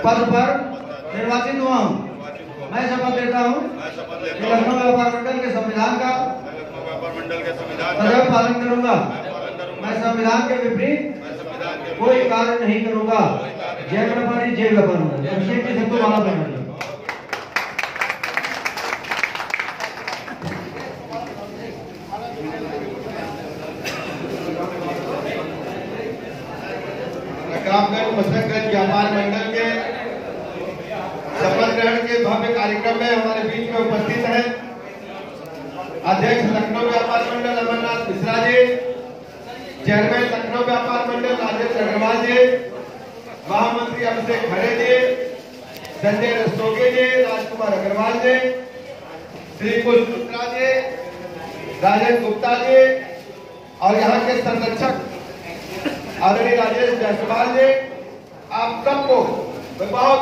पद पर निर्वाचित हुआ हूँ। मैं शपथ लेता हूँ कि लखनऊ व्यापार मंडल के संविधान का सदैव पालन करूंगा। मैं संविधान के विपरीत कोई कार्य नहीं करूंगा। जय व्यापारी जय व्यापार मंडल। अभिषेक जी सबको माला पहना। रकाबगंज मसरतगंज व्यापार मंडल के शपथ ग्रहण के भव्य कार्यक्रम में हमारे बीच में उपस्थित हैं अध्यक्ष लखनऊ व्यापार मंडल अमरनाथ मिश्रा जी, चेयरमैन लखनऊ व्यापार मंडल राजेश अग्रवाल जी, महामंत्री अभिषेक खरे जी, संजय रस्तोगी जी, राजकुमार अग्रवाल जी, श्री कुश मिश्रा जी, राजेश गुप्ता जी और यहाँ के संरक्षक आदरणीय राजेश जायसवाल जी, आप सबको बहुत बहुत